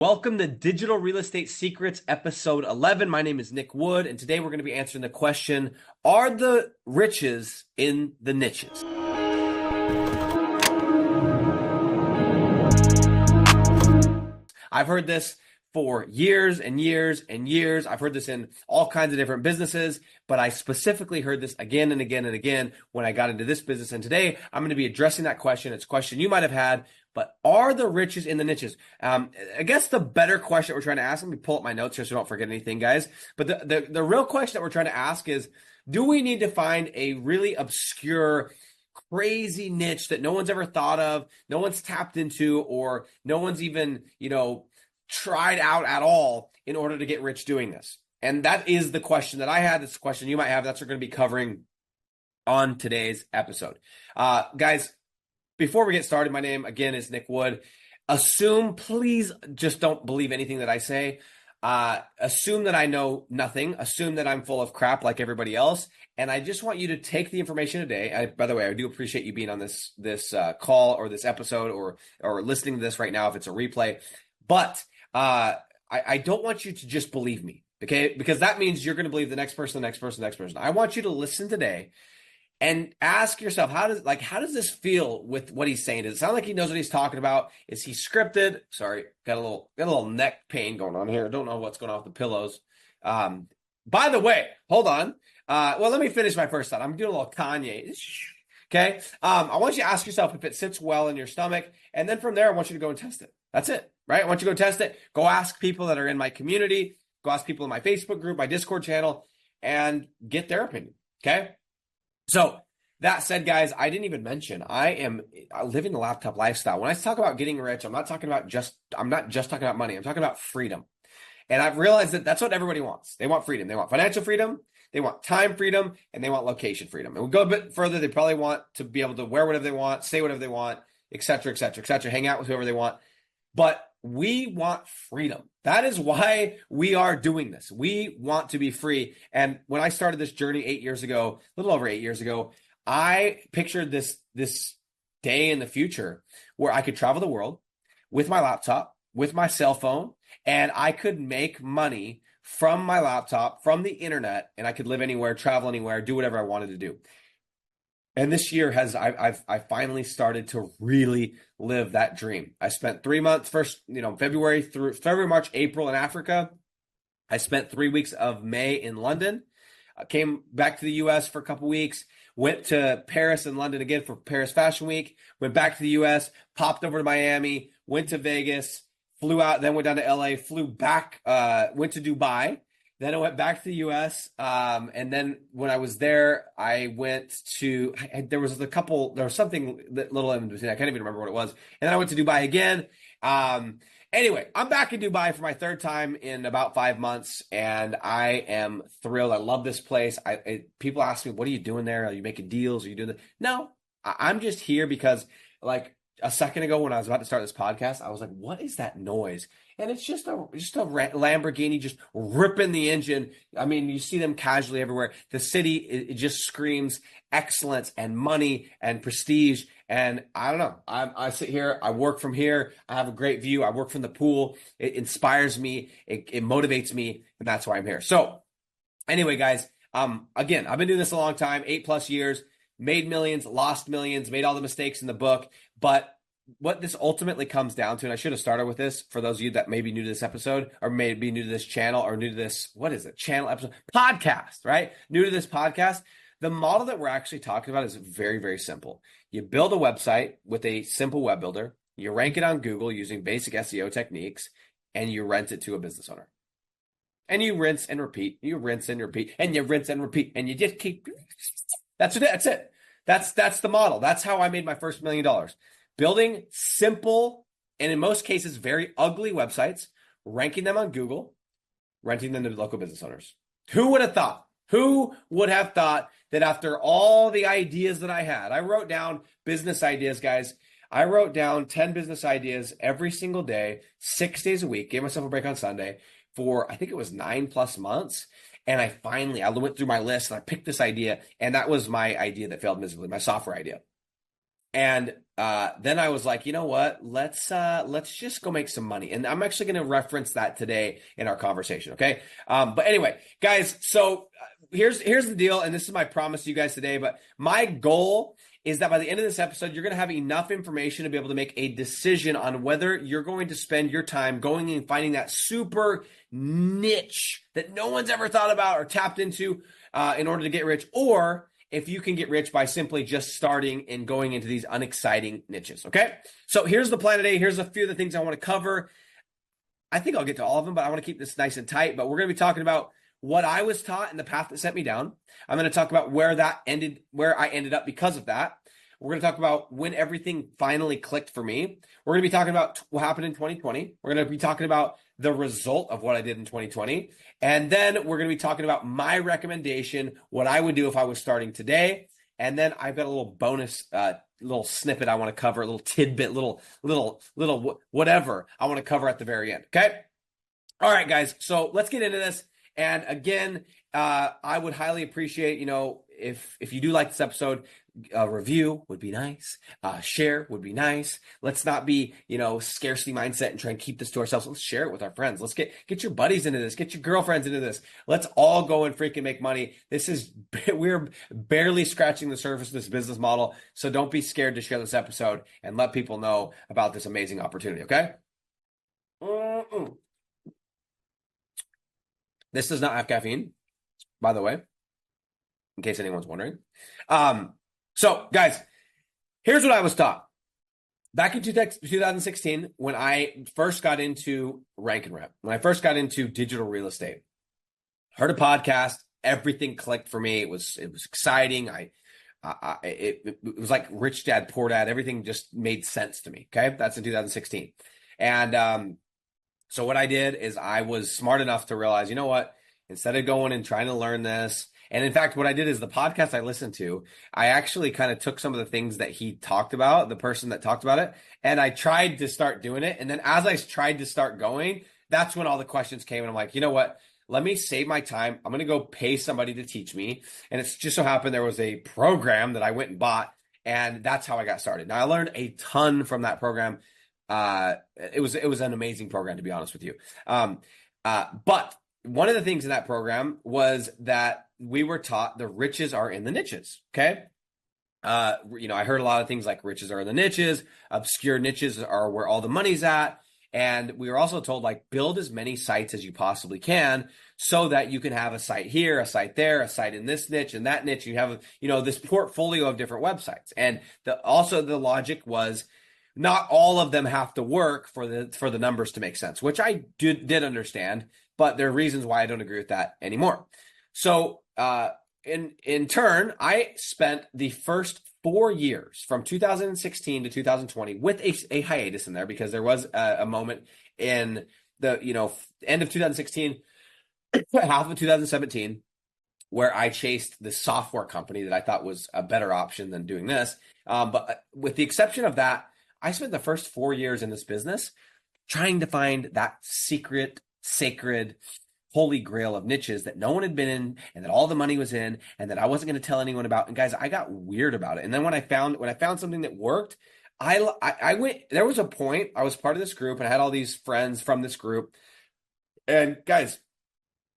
Welcome to Digital Real Estate Secrets, episode 11. My name is Nick Wood, and today we're going to be answering the question, are the riches in the niches? I've heard this for years and years and years. I've heard this in all kinds of different businesses, but I specifically heard this again and again and again when I got into this business. And today I'm going to be addressing that question. It's a question you might have had, but are the riches in the niches? I guess the better question that we're trying to ask, let me pull up my notes here so I don't forget anything, guys. But the real question that we're trying to ask is, do we need to find a really obscure, crazy niche that no one's ever thought of, no one's tapped into, or no one's even, tried out at all in order to get rich doing this? And that is the question that I had. It's the question you might have. That's what we're going to be covering on today's episode. Guys, before we get started, my name again is Nick Wood. Please just don't believe anything that I say. Assume that I know nothing. Assume that I'm full of crap like everybody else. And I just want you to take the information today. By the way, I do appreciate you being on this call or this episode or listening to this right now if it's a replay. But I don't want you to just believe me, okay? Because that means you're going to believe the next person, the next person, the next person. I want you to listen today and ask yourself, how does this feel with what he's saying? Does it sound like he knows what he's talking about? Is he scripted? Sorry, got a little neck pain going on here. I don't know what's going on with the pillows. By the way, hold on. Well, let me finish my first thought. I'm doing a little Kanye. Okay. I want you to ask yourself if it sits well in your stomach. And then from there, I want you to go and test it. That's it, right? I want you to go test it. Go ask people that are in my community. Go ask people in my Facebook group, my Discord channel, and get their opinion. Okay. So that said, guys, I didn't even mention I living the laptop lifestyle. When I talk about getting rich, I'm not just talking about money. I'm talking about freedom. And I've realized that that's what everybody wants. They want freedom. They want financial freedom. They want time freedom, and they want location freedom. And we'll go a bit further. They probably want to be able to wear whatever they want, say whatever they want, et cetera, et cetera, et cetera, hang out with whoever they want. But we want freedom. That is why we are doing this. We want to be free. And when I started this journey 8 years ago, a little over 8 years ago, I pictured this day in the future where I could travel the world with my laptop, with my cell phone, and I could make money from my laptop, from the internet, and I could live anywhere, travel anywhere, do whatever I wanted to do. And this year I finally started to really live that dream. I spent 3 months, February, March, April in Africa. I spent 3 weeks of May in London. I came back to the US for a couple weeks, went to Paris and London again for Paris Fashion Week, went back to the US, popped over to Miami, went to Vegas, flew out, then went down to LA, flew back, went to Dubai. Then I went back to the U.S. And then when I was there, I went to, there was something little in between. I can't even remember what it was. And then I went to Dubai again. Anyway, I'm back in Dubai for my third time in about 5 months, and I am thrilled. I love this place. People ask me, what are you doing there? Are you making deals? Are you doing that? No, I'm just here because like a second ago when I was about to start this podcast, I was like, what is that noise? And it's just a Lamborghini just ripping the engine. I mean, you see them casually everywhere. The city, it just screams excellence and money and prestige. And I don't know. I sit here. I work from here. I have a great view. I work from the pool. It inspires me. It motivates me. And that's why I'm here. So anyway, guys, again, I've been doing this a long time, 8+ years, made millions, lost millions, made all the mistakes in the book. But what this ultimately comes down to, and I should have started with this for those of you that may be new to this episode or may be new to this channel or new to this, podcast, right? New to this podcast. The model that we're actually talking about is very, very simple. You build a website with a simple web builder, you rank it on Google using basic SEO techniques, and you rent it to a business owner. And you rinse and repeat, you rinse and repeat, and you rinse and repeat, and you just keep, that's it. That's the model. That's how I made my first $1 million. Building simple, and in most cases, very ugly websites, ranking them on Google, renting them to local business owners. Who would have thought? Who would have thought that after all the ideas that I had, I wrote down business ideas, guys. I wrote down 10 business ideas every single day, 6 days a week, gave myself a break on Sunday for, I think it was 9+ months. And I went through my list and I picked this idea. And that was my idea that failed miserably, my software idea. And then I was like, you know what? Let's just go make some money. And I'm actually going to reference that today in our conversation. Okay. But anyway, guys, so here's the deal. And this is my promise to you guys today. But my goal is that by the end of this episode, you're going to have enough information to be able to make a decision on whether you're going to spend your time going and finding that super niche that no one's ever thought about or tapped into in order to get rich, or if you can get rich by simply just starting and going into these unexciting niches. Okay. So here's the plan today. Here's a few of the things I want to cover. I think I'll get to all of them, but I want to keep this nice and tight. But we're going to be talking about what I was taught and the path that sent me down. I'm going to talk about where I ended up because of that. We're going to talk about when everything finally clicked for me. We're going to be talking about what happened in 2020. We're going to be talking about the result of what I did in 2020. And then we're going to be talking about my recommendation, what I would do if I was starting today. And then I've got a little bonus, little snippet I want to cover, a little tidbit, little whatever I want to cover at the very end. Okay. All right, guys. So let's get into this. And again, I would highly appreciate, if you do like this episode, a review would be nice. Share would be nice. Let's not be, scarcity mindset and try and keep this to ourselves. Let's share it with our friends. Let's get your buddies into this. Get your girlfriends into this. Let's all go and freaking make money. We're barely scratching the surface of this business model. So don't be scared to share this episode and let people know about this amazing opportunity. Okay. This does not have caffeine, by the way, in case anyone's wondering. So, guys, here's what I was taught. Back in 2016, when I first got into Rank and Rep, when I first got into digital real estate, heard a podcast, everything clicked for me. It was exciting. It was like Rich Dad, Poor Dad. Everything just made sense to me. Okay, that's in 2016, and so what I did is I was smart enough to realize, you know what? Instead of going and trying to learn this, and in fact, what I did is the podcast I listened to, I actually kind of took some of the things that he talked about, the person that talked about it, and I tried to start doing it. And then as I tried to start going, that's when all the questions came. And I'm like, you know what? Let me save my time. I'm going to go pay somebody to teach me. And it's just so happened there was a program that I went and bought, and that's how I got started. Now, I learned a ton from that program. It was an amazing program, to be honest with you. But one of the things in that program was that we were taught the riches are in the niches. Okay. I heard a lot of things like riches are in the niches, obscure niches are where all the money's at. And we were also told, like, build as many sites as you possibly can so that you can have a site here, a site there, a site in this niche and that niche. You have, this portfolio of different websites. And also the logic was, not all of them have to work for the numbers to make sense, which I did understand, but there are reasons why I don't agree with that anymore. So in turn, I spent the first 4 years from 2016 to 2020 with a hiatus in there because there was a moment in the end of 2016, half of 2017, where I chased the software company that I thought was a better option than doing this. But with the exception of that, I spent the first 4 years in this business trying to find that secret, sacred, holy grail of niches that no one had been in and that all the money was in and that I wasn't going to tell anyone about. And guys, I got weird about it. And then when I found something that worked, I went, there was a point, I was part of this group and I had all these friends from this group. And guys,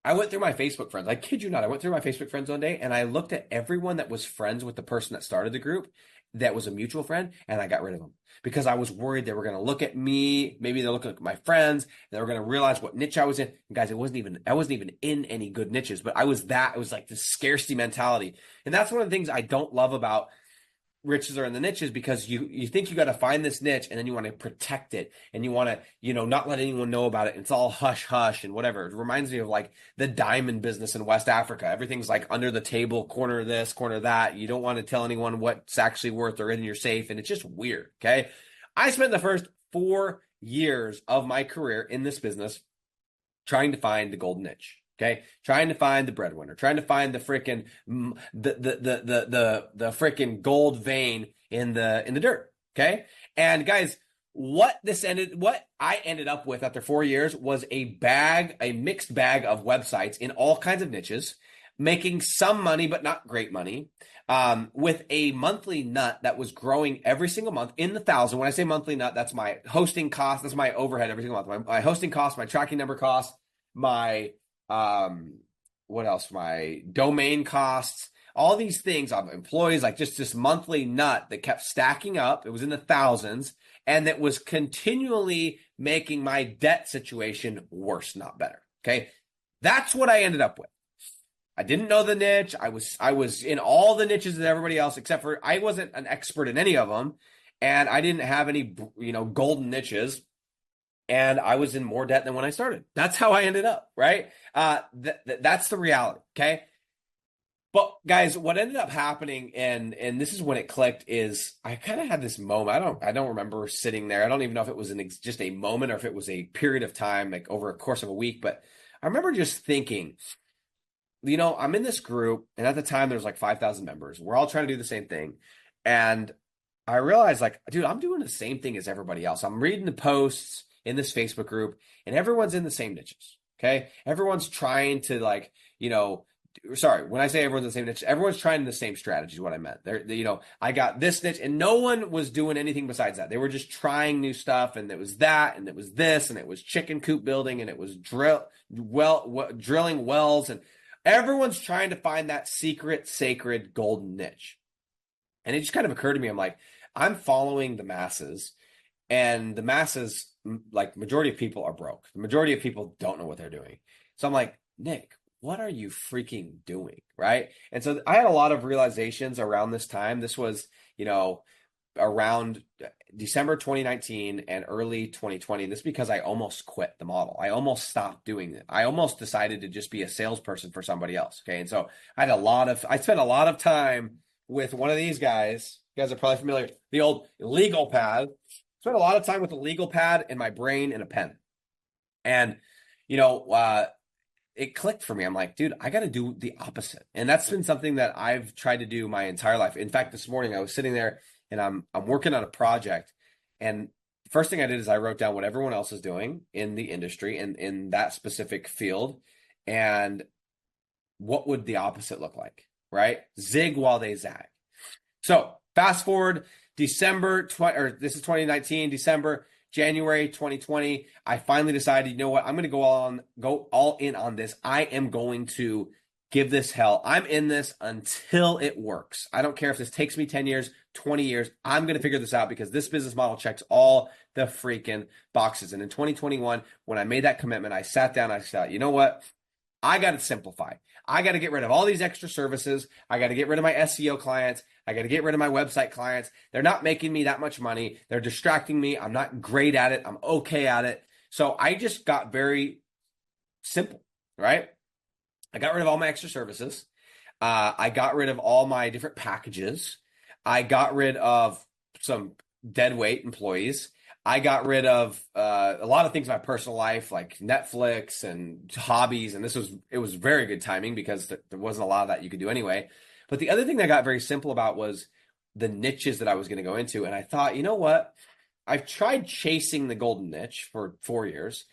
I went through my Facebook friends. I kid you not. I went through my Facebook friends one day and I looked at everyone that was friends with the person that started the group that was a mutual friend, and I got rid of them because I was worried they were going to look at me. Maybe they're looking at my friends. They were going to realize what niche I was in. And guys, I wasn't even in any good niches, but it was like this scarcity mentality. And that's one of the things I don't love about riches are in the niches, because you think you got to find this niche and then you want to protect it and you want to, not let anyone know about it. It's all hush hush and whatever. It reminds me of like the diamond business in West Africa. Everything's like under the table, corner this, corner that. You don't want to tell anyone what's actually worth or in your safe. And it's just weird. Okay. I spent the first 4 years of my career in this business trying to find the golden niche. Okay, trying to find the breadwinner, trying to find the freaking the freaking gold vein in the dirt. Okay, and guys, what I ended up with after 4 years was a mixed bag of websites in all kinds of niches. making some money, but not great money, with a monthly nut that was growing every single month in the thousand. When I say monthly nut, that's my hosting cost. That's my overhead every single month. My hosting cost, my tracking number cost, my, what else? My domain costs, all these things of employees, like just this monthly nut that kept stacking up. It was in the thousands, and that was continually making my debt situation worse, not better. Okay. That's what I ended up with. I didn't know the niche. I was in all the niches that everybody else, except for I wasn't an expert in any of them, and I didn't have any, golden niches, and I was in more debt than when I started. That's how I ended up, right? That's the reality, okay? But guys, what ended up happening, and this is when it clicked, is I kind of had this moment. I don't remember sitting there. I don't even know if it was just a moment or if it was a period of time, like over a course of a week. But I remember just thinking, I'm in this group, and at the time there's like 5,000 members. We're all trying to do the same thing. And I realized, like, dude, I'm doing the same thing as everybody else. I'm reading the posts in this Facebook group, and everyone's in the same niches. Okay. Everyone's trying to, like, sorry, when I say everyone's in the same niche, everyone's trying the same strategy is what I meant. I got this niche, and no one was doing anything besides that. They were just trying new stuff, and it was that, and it was this, and it was chicken coop building, and it was drilling wells, and everyone's trying to find that secret, sacred, golden niche. And it just kind of occurred to me, I'm like, I'm following the masses, and the masses, like, majority of people are broke. The majority of people don't know what they're doing. So I'm like, Nick, what are you freaking doing? Right. And so I had a lot of realizations around this time. This was, around December 2019 and early 2020. This is because I almost quit the model. I almost stopped doing it. I almost decided to just be a salesperson for somebody else. Okay. And so I spent a lot of time with one of these guys. You guys are probably familiar, the old legal pad. Spent a lot of time with a legal pad in my brain and a pen. And, it clicked for me. I'm like, dude, I got to do the opposite. And that's been something that I've tried to do my entire life. In fact, this morning I was sitting there, and I'm working on a project, and the first thing I did is I wrote down what everyone else is doing in the industry and in that specific field, and what would the opposite look like, right? Zig while they zag. So fast forward December 20, or this is 2019, December, January 2020, I finally decided, you know what? I'm going to go all in on this. I am going to give this hell. I'm in this until it works. I don't care if this takes me 10 years, 20 years. I'm going to figure this out because this business model checks all the freaking boxes. And in 2021, when I made that commitment, I sat down, I said, you know what? I got to simplify. I got to get rid of all these extra services. I got to get rid of my SEO clients. I got to get rid of my website clients. They're not making me that much money. They're distracting me. I'm not great at it. I'm okay at it. So I just got very simple, right? I got rid of all my extra services. I got rid of all my different packages. I got rid of some dead weight employees. I got rid of a lot of things in my personal life, like Netflix and hobbies. And it was very good timing because there wasn't a lot of that you could do anyway. But the other thing that I got very simple about was the niches that I was going to go into. And I thought, you know what? I've tried chasing the golden niche for 4 years.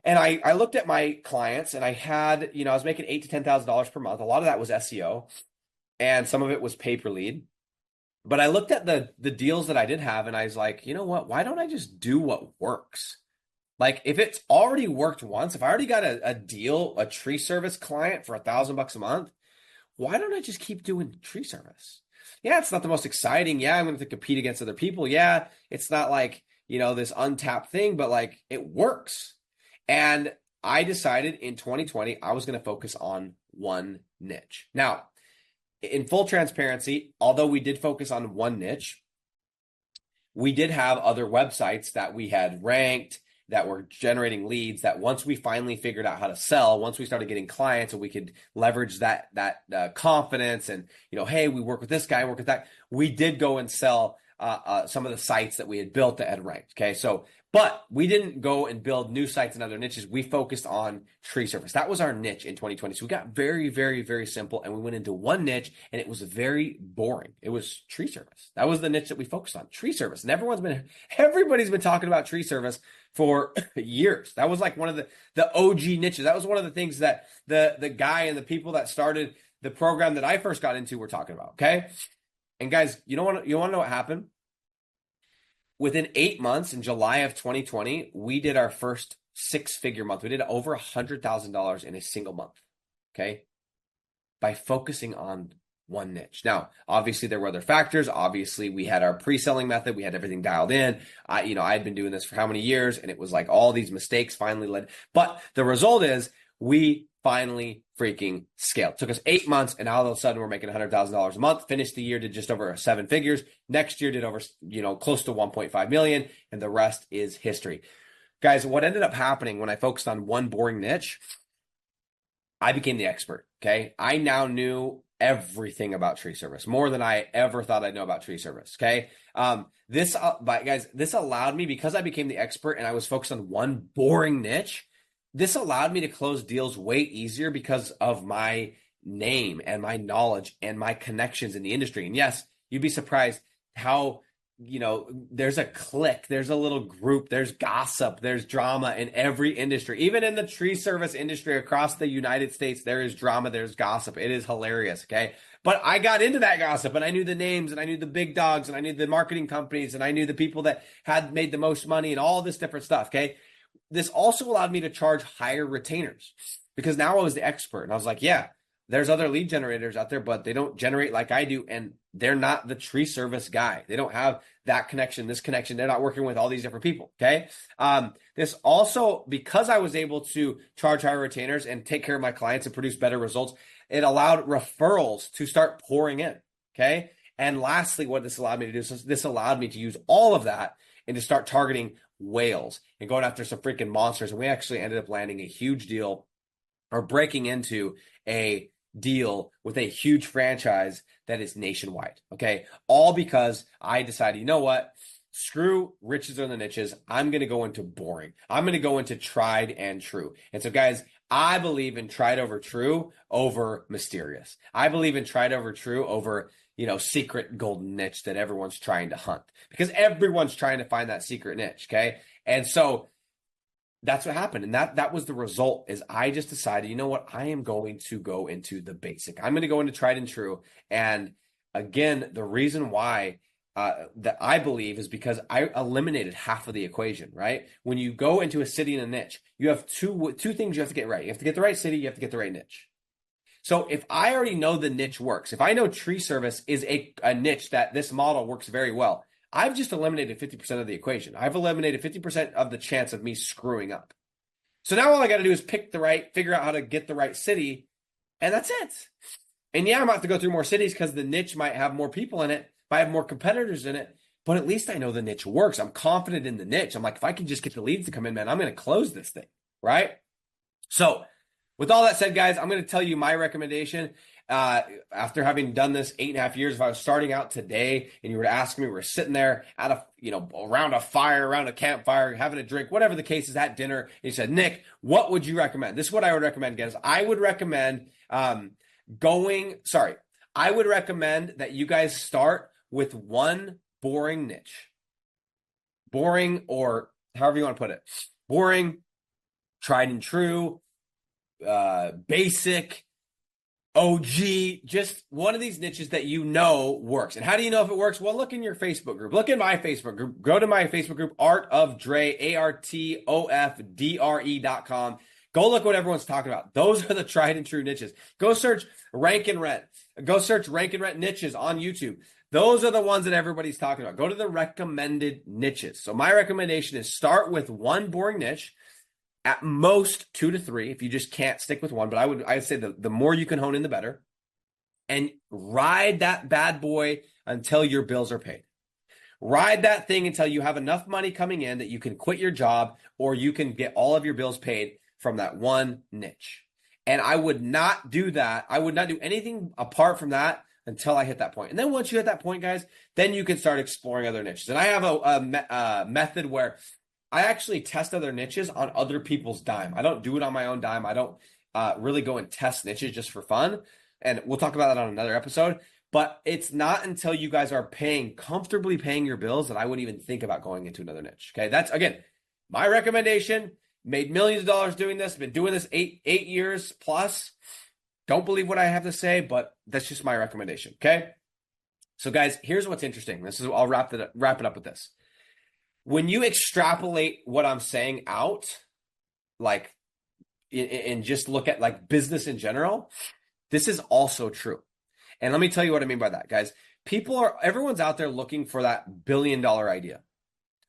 And I looked at my clients, and I had, I was making $8,000 to $10,000 per month. A lot of that was SEO, and some of it was pay per lead. But I looked at the deals that I did have, and I was like, you know what? Why don't I just do what works? Like, if it's already worked once, if I already got a deal, a tree service client for $1,000 a month, why don't I just keep doing tree service? Yeah, it's not the most exciting. Yeah, I'm going to compete against other people. Yeah, it's not like, this untapped thing, but like it works. And I decided in 2020, I was going to focus on one niche. Now, in full transparency, although we did focus on one niche, we did have other websites that we had ranked, that were generating leads, that once we finally figured out how to sell, once we started getting clients and we could leverage that confidence and, hey, we work with this guy, work with that, we did go and sell some of the sites that we had built that had ranked. Okay. So But we didn't go and build new sites and other niches. We focused on tree service. That was our niche in 2020. So we got very, very, very simple, and we went into one niche, and it was very boring. It was tree service. That was the niche that we focused on, tree service. And everybody's been talking about tree service for years. That was like one of the OG niches. That was one of the things that the guy and the people that started the program that I first got into were talking about. Okay. And guys, you want to know what happened? Within 8 months, in July of 2020, we did our first six-figure month. We did over $100,000 in a single month, okay, by focusing on one niche. Now, obviously, there were other factors. Obviously, we had our pre-selling method. We had everything dialed in. I had been doing this for how many years, and it was like all these mistakes finally led. But the result is we finally freaking scaled. It took us 8 months, and all of a sudden we're making $100,000 a month. Finished the year, did just over 7 figures. Next year did over, close to 1.5 million, and the rest is history. Guys, what ended up happening when I focused on one boring niche, I became the expert, okay? I now knew everything about tree service, more than I ever thought I'd know about tree service, okay? This allowed me, because I became the expert and I was focused on one boring niche, this allowed me to close deals way easier because of my name and my knowledge and my connections in the industry. And yes, you'd be surprised how, there's a clique, there's a little group, there's gossip, there's drama in every industry. Even in the tree service industry across the United States, there is drama, there's gossip. It is hilarious, okay? But I got into that gossip, and I knew the names, and I knew the big dogs, and I knew the marketing companies, and I knew the people that had made the most money and all this different stuff, okay? This also allowed me to charge higher retainers, because now I was the expert, and I was like, yeah, there's other lead generators out there, but they don't generate like I do, and they're not the tree service guy. They don't have that connection, this connection. They're not working with all these different people, okay? This also, because I was able to charge higher retainers and take care of my clients and produce better results, it allowed referrals to start pouring in, okay? And lastly, what this allowed me to do is this allowed me to use all of that and to start targeting whales and going after some freaking monsters. And we actually ended up landing a huge deal, or breaking into a deal with a huge franchise that is nationwide, okay? All because I decided, you know what? Screw riches or the niches. I'm going to go into boring. I'm going to go into tried and true. And so, guys, I believe in tried over true over mysterious. I believe in tried over true over, secret golden niche that everyone's trying to hunt, because everyone's trying to find that secret niche, okay? And so that's what happened. And that was the result, is I just decided, you know what? I am going to go into the basic. I'm going to go into tried and true. And again, the reason why that I believe is because I eliminated half of the equation, right? When you go into a city and a niche, you have two things you have to get right. You have to get the right city, you have to get the right niche. So if I already know the niche works, if I know tree service is a niche that this model works very well, I've just eliminated 50% of the equation. I've eliminated 50% of the chance of me screwing up. So now all I got to do is figure out how to get the right city, and that's it. And yeah, I'm about to go through more cities because the niche might have more people in it, might have more competitors in it, but at least I know the niche works. I'm confident in the niche. I'm like, if I can just get the leads to come in, man, I'm going to close this thing, right? So with all that said, guys, I'm going to tell you my recommendation. After having done this 8.5 years, if I was starting out today and you were to ask me, we were sitting there at around a fire, around a campfire, having a drink, whatever the case is, at dinner, and you said, Nick, what would you recommend? This is what I would recommend, guys. I would recommend I would recommend that you guys start with one boring niche. Boring, or however you want to put it. Boring, tried and true, basic, OG, just one of these niches that works. And how do you know if it works? Well, look in your Facebook group. Look in my Facebook group. Go to my Facebook group, Art of Dre, ARTOFDRE.com. Go look what everyone's talking about. Those are the tried and true niches. Go search rank and rent. Go search rank and rent niches on YouTube. Those are the ones that everybody's talking about. Go to the recommended niches. So my recommendation is start with one boring niche. At most 2 to 3, if you just can't stick with one. But I'd say the more you can hone in, the better. And ride that bad boy until your bills are paid. Ride that thing until you have enough money coming in that you can quit your job, or you can get all of your bills paid from that one niche. And I would not do that. I would not do anything apart from that until I hit that point. And then once you hit that point, guys, then you can start exploring other niches. And I have a method where I actually test other niches on other people's dime. I don't do it on my own dime. I don't really go and test niches just for fun. And we'll talk about that on another episode. But it's not until you guys are comfortably paying your bills that I wouldn't even think about going into another niche. Okay. That's, again, my recommendation. Made millions of dollars doing this. Been doing this eight years plus. Don't believe what I have to say, but that's just my recommendation. Okay. So guys, here's what's interesting. I'll wrap it up with this. When you extrapolate what I'm saying out, like, and just look at like business in general, this is also true. And let me tell you what I mean by that, guys. Everyone's out there looking for that $1 billion idea.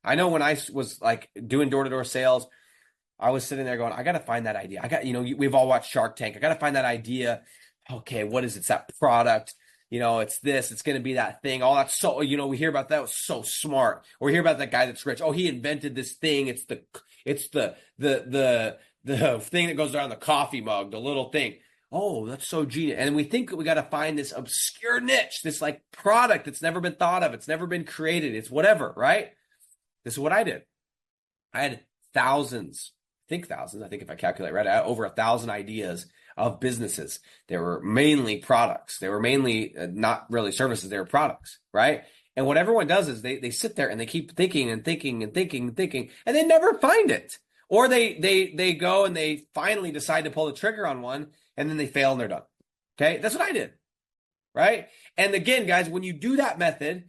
I know when I was like doing door-to-door sales, I was sitting there going, I got to find that idea. We've all watched Shark Tank. I got to find that idea. Okay, what is it? It's that product. It's this, it's going to be that thing. All that's so, we hear about that. It was so smart. Or we hear about that guy that's rich. Oh, he invented this thing. It's the thing that goes around the coffee mug, the little thing. Oh, that's so genius. And we think we got to find this obscure niche, this like product that's never been thought of. It's never been created. It's whatever, right? This is what I did. I had thousands. I think if I calculate right, I had over 1,000 ideas of businesses. They were mainly products. They were mainly not really services. They were products, right? And what everyone does is they sit there and they keep thinking and thinking and thinking and thinking, and they never find it. Or they go and they finally decide to pull the trigger on one, and then they fail and they're done. Okay, that's what I did, right? And again, guys, when you do that method,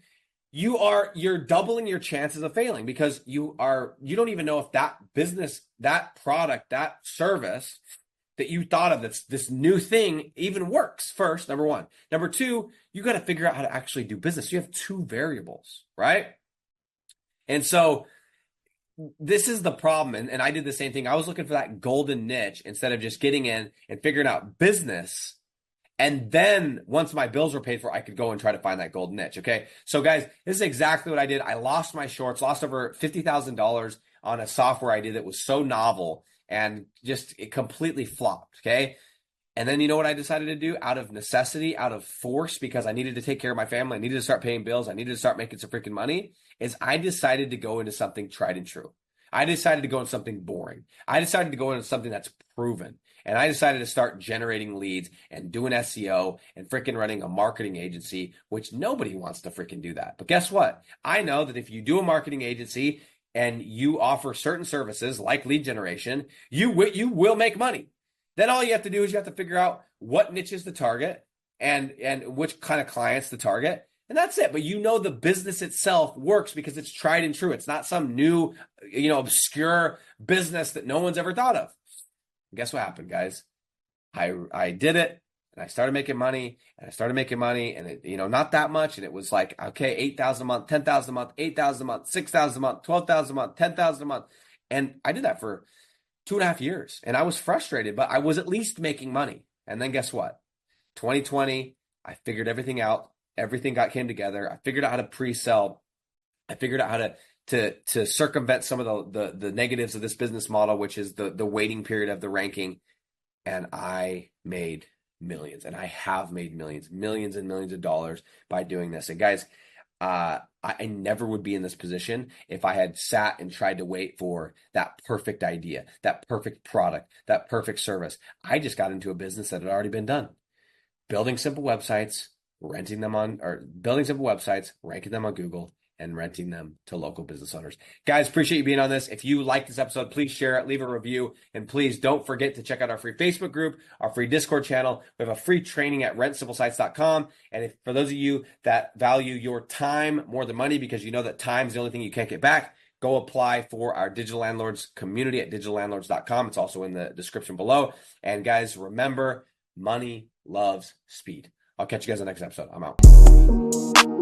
you're doubling your chances of failing, because you don't even know if that business, that product, that service that you thought of, that's this new thing, even works. First, number one. Number two, you got to figure out how to actually do business. You have two variables, right? And so this is the problem. And I did the same thing. I was looking for that golden niche instead of just getting in and figuring out business. And then once my bills were paid for, I could go and try to find that golden niche. Okay. So guys, this is exactly what I did. I lost my shorts, lost over $50,000 on a software idea that was so novel, and it completely flopped. Okay. And then you know what I decided to do out of necessity, out of force, because I needed to take care of my family. I needed to start paying bills. I needed to start making some freaking money, is I decided to go into something tried and true. I decided to go into something boring. I decided to go into something that's proven. And I decided to start generating leads and doing SEO and freaking running a marketing agency, which nobody wants to freaking do that. But guess what? I know that if you do a marketing agency and you offer certain services like lead generation, you will make money. Then all you have to do is you have to figure out what niches to target and which kind of clients to target. And that's it. But the business itself works because it's tried and true. It's not some new, obscure business that no one's ever thought of. And guess what happened, guys? I did it, and I started making money, and it, not that much. And it was like, okay, 8,000 a month, 10,000 a month, 8,000 a month, 6,000 a month, 12,000 a month, 10,000 a month. And I did that for 2.5 years, and I was frustrated, but I was at least making money. And then guess what? 2020, I figured everything out. Everything came together. I figured out how to pre-sell. I figured out how to circumvent some of the negatives of this business model, which is the waiting period of the ranking. And I made millions, and I have made millions and millions of dollars by doing this. And guys, I never would be in this position if I had sat and tried to wait for that perfect idea, that perfect product, that perfect service. I just got into a business that had already been done. Building simple websites, ranking them on Google, and renting them to local business owners. Guys, appreciate you being on this. If you like this episode, please share it, leave a review, and please don't forget to check out our free Facebook group, our free Discord channel. We have a free training at rentsimplesites.com. And for those of you that value your time more than money, because you know that time's the only thing you can't get back, go apply for our Digital Landlords community at digitallandlords.com. It's also in the description below. And guys, remember, money loves speed. I'll catch you guys in the next episode. I'm out.